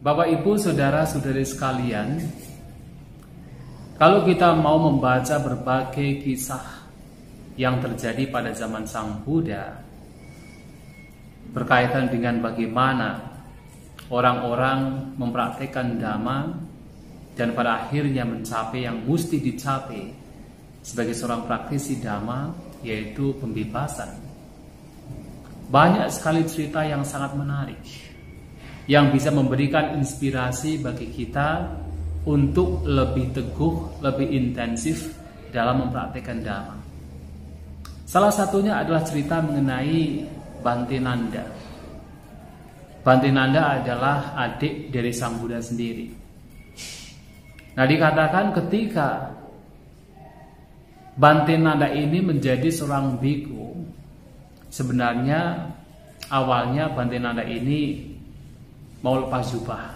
Bapak Ibu saudara-saudari sekalian, kalau kita mau membaca berbagai kisah yang terjadi pada zaman Sang Buddha berkaitan dengan bagaimana orang-orang mempraktikkan Dhamma dan pada akhirnya mencapai yang mesti dicapai sebagai seorang praktisi Dhamma, yaitu pembebasan. Banyak sekali cerita yang sangat menarik yang bisa memberikan inspirasi bagi kita untuk lebih teguh, lebih intensif dalam mempraktikkan Dhamma. Salah satunya adalah cerita mengenai Bhante Nanda. Bhante Nanda adalah adik dari Sang Buddha sendiri. Nah, dikatakan ketika Bhante Nanda ini menjadi seorang biku, sebenarnya awalnya Bhante Nanda ini mau lepas jubah,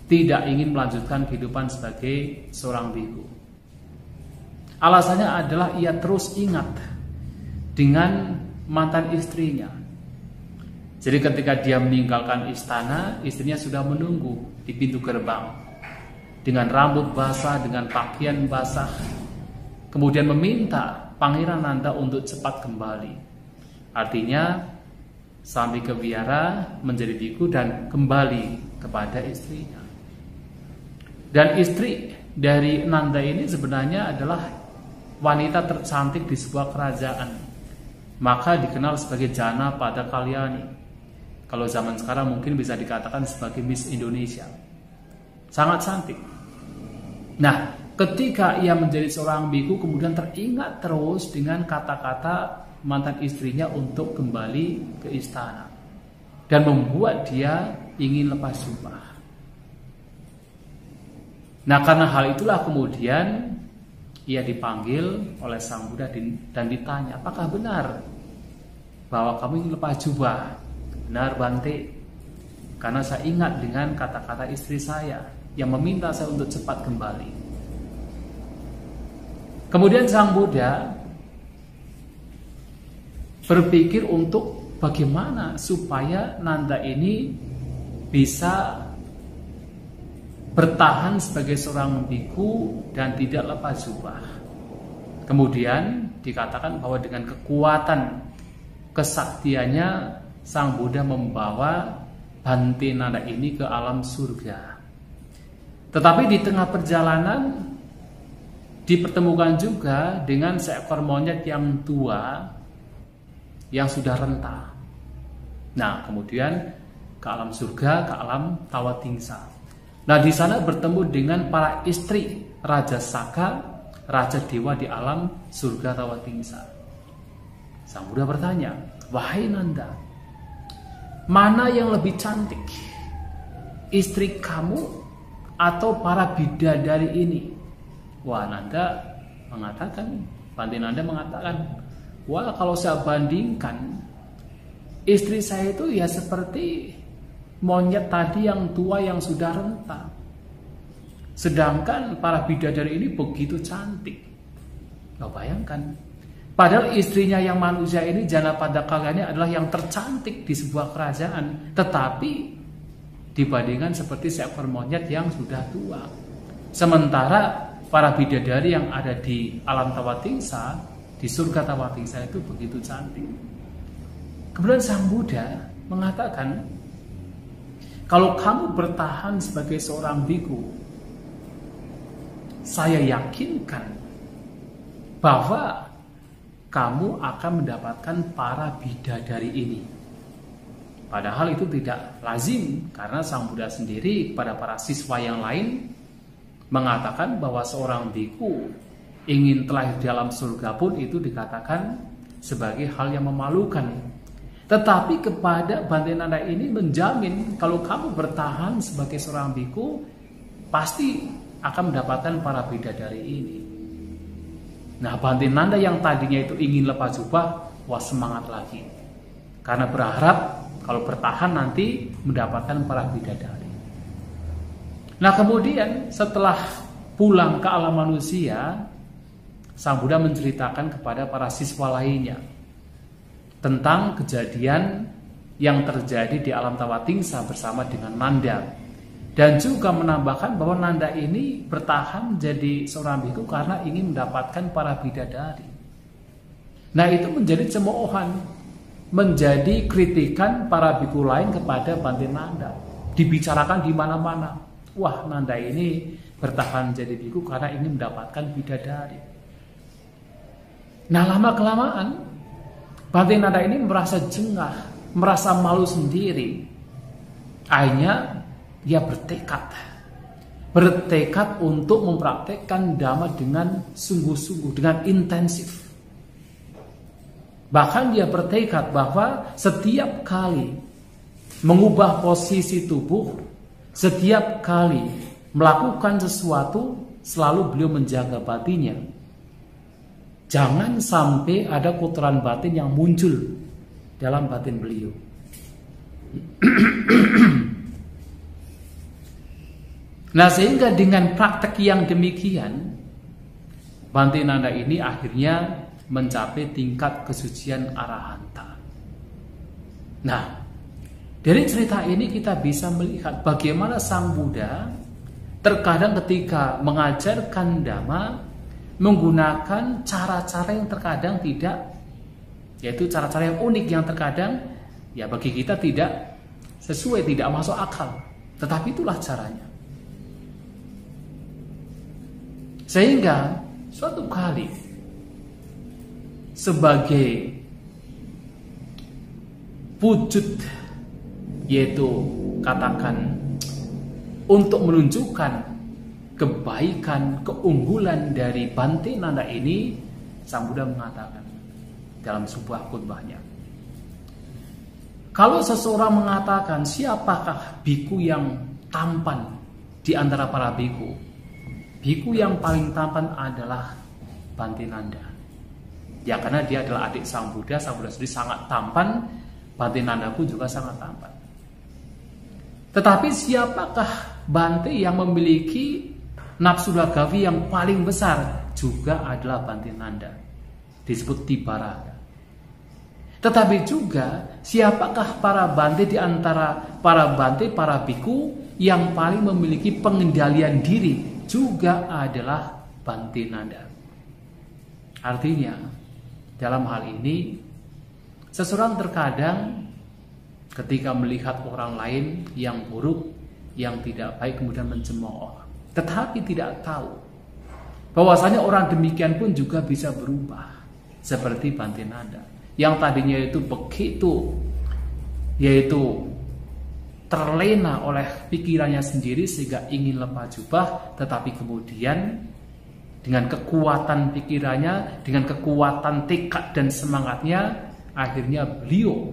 tidak ingin melanjutkan kehidupan sebagai seorang biku. Alasannya adalah ia terus ingat dengan mantan istrinya. Jadi ketika dia meninggalkan istana, istrinya sudah menunggu di pintu gerbang dengan rambut basah, dengan pakaian basah, kemudian meminta Pangeran Nanda untuk cepat kembali. Artinya sampai ke wihara menjadi biku dan kembali kepada istrinya. Dan istri dari Nanda ini sebenarnya adalah wanita tercantik di sebuah kerajaan, maka dikenal sebagai Jana Pada Kalyani. Kalau zaman sekarang mungkin bisa dikatakan sebagai Miss Indonesia. Sangat cantik. Nah, ketika ia menjadi seorang biku, kemudian teringat terus dengan kata-kata mantan istrinya untuk kembali ke istana dan membuat dia ingin lepas jubah. Nah, karena hal itulah kemudian ia dipanggil oleh Sang Buddha dan ditanya, apakah benar bahwa kamu ingin lepas jubah? Benar, Bhante, karena saya ingat dengan kata-kata istri saya yang meminta saya untuk cepat kembali. Kemudian Sang Buddha berpikir untuk bagaimana supaya Nanda ini bisa bertahan sebagai seorang biku dan tidak lepas jubah. Kemudian dikatakan bahwa dengan kekuatan kesaktiannya Sang Buddha membawa Bhante Nanda ini ke alam surga. Tetapi di tengah perjalanan dipertemukan juga dengan seekor monyet yang tua yang sudah renta. Nah, kemudian ke alam surga, ke alam Tawatingsa. Nah, di sana bertemu dengan para istri Raja Saka, Raja Dewa di alam surga Tawatingsa. Sang Buddha bertanya, wahai Nanda, mana yang lebih cantik? Istri kamu atau para bidadari ini? Wah, Nanda mengatakan, Bhante Nanda mengatakan, wah, kalau saya bandingkan, istri saya itu ya seperti monyet tadi yang tua yang sudah renta. Sedangkan para bidadari ini begitu cantik. Nah, bayangkan, padahal istrinya yang manusia ini, Jana Pada Kalyani, adalah yang tercantik di sebuah kerajaan. Tetapi dibandingkan seperti seekor monyet yang sudah tua. Sementara para bidadari yang ada di alam Tawatingsa, di surga Tawatingsa itu begitu cantik. Kemudian Sang Buddha mengatakan, kalau kamu bertahan sebagai seorang biku, saya yakinkan bahwa kamu akan mendapatkan para bidadari ini. Padahal itu tidak lazim, karena Sang Buddha sendiri kepada para siswa yang lain mengatakan bahwa seorang biku ingin terlahir di dalam surga pun itu dikatakan sebagai hal yang memalukan. Tetapi kepada Bhante Nanda ini menjamin kalau kamu bertahan sebagai seorang biku, pasti akan mendapatkan para bidadari ini. Nah, Bhante Nanda yang tadinya itu ingin lepas jubah, wah, semangat lagi, karena berharap kalau bertahan nanti mendapatkan para bidadari. Nah, kemudian setelah pulang ke alam manusia, Sang Buddha menceritakan kepada para siswa lainnya tentang kejadian yang terjadi di alam Tawatingsa bersama dengan Nanda. Dan juga menambahkan bahwa Nanda ini bertahan jadi seorang biku karena ingin mendapatkan para bidadari. Nah, itu menjadi cemoohan, menjadi kritikan para biku lain kepada Bante Nanda. Dibicarakan di mana-mana. Wah, Nanda ini bertahan jadi biku karena ingin mendapatkan bidadari. Nah, lama-kelamaan Bante Nanda ini merasa jengah, merasa malu sendiri. Akhirnya dia bertekad untuk mempraktekkan Dhamma dengan sungguh-sungguh, dengan intensif. Bahkan dia bertekad bahwa setiap kali mengubah posisi tubuh, setiap kali melakukan sesuatu, selalu beliau menjaga batinnya. Jangan sampai ada kotoran batin yang muncul dalam batin beliau. Nah, sehingga dengan praktek yang demikian, Bante Nanda ini akhirnya mencapai tingkat kesucian arahanta. Nah, dari cerita ini kita bisa melihat bagaimana Sang Buddha terkadang ketika mengajarkan Dhamma menggunakan cara-cara yang terkadang tidak, yaitu cara-cara yang unik yang terkadang ya bagi kita tidak sesuai, tidak masuk akal. Tetapi itulah caranya. Sehingga suatu kali sebagai wujud, yaitu katakan untuk menunjukkan kebaikan, keunggulan dari Bante Nanda ini, Sang Buddha mengatakan dalam sebuah khutbahnya, kalau seseorang mengatakan siapakah biku yang tampan di antara para biku, biku yang paling tampan adalah Bante Nanda. Ya, karena dia adalah adik Sang Buddha sendiri sangat tampan, Bante Nanda pun juga sangat tampan. Tetapi siapakah Bante yang memiliki nafsu ragawi yang paling besar? Juga adalah Bante Nanda, disebut Tibaraga. Tetapi juga siapakah para Bante di antara para Bante, para biku yang paling memiliki pengendalian diri? Juga adalah Bante Nanda. Artinya dalam hal ini seseorang terkadang ketika melihat orang lain yang buruk, yang tidak baik kemudian mencemooh, tetapi tidak tahu bahwasanya orang demikian pun juga bisa berubah seperti Bante Nanda yang tadinya itu begitu, yaitu terlena oleh pikirannya sendiri sehingga ingin lepas jubah, tetapi kemudian dengan kekuatan pikirannya, dengan kekuatan tekad dan semangatnya, akhirnya beliau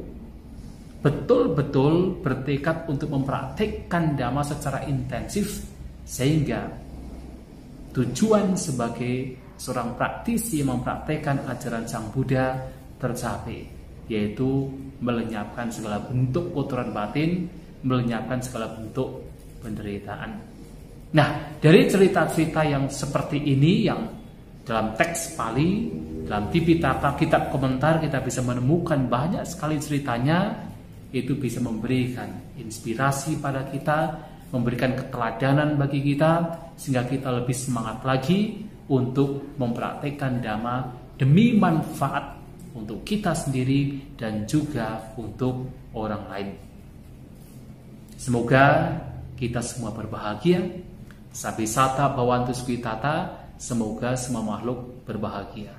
betul-betul bertekad untuk mempraktikkan Dhamma secara intensif, sehingga tujuan sebagai seorang praktisi yang mempraktikkan ajaran Sang Buddha tercapai, yaitu melenyapkan segala bentuk kotoran batin, melenyapkan segala bentuk penderitaan. Nah, dari cerita-cerita yang seperti ini yang dalam teks Pali, dalam Tipitaka, kitab komentar, kita bisa menemukan banyak sekali ceritanya. Itu bisa memberikan inspirasi pada kita, memberikan keteladanan bagi kita, sehingga kita lebih semangat lagi untuk mempraktikkan Dhamma demi manfaat untuk kita sendiri dan juga untuk orang lain. Semoga kita semua berbahagia. Sabisata Bhavantu Sukhitata. Semoga semua makhluk berbahagia.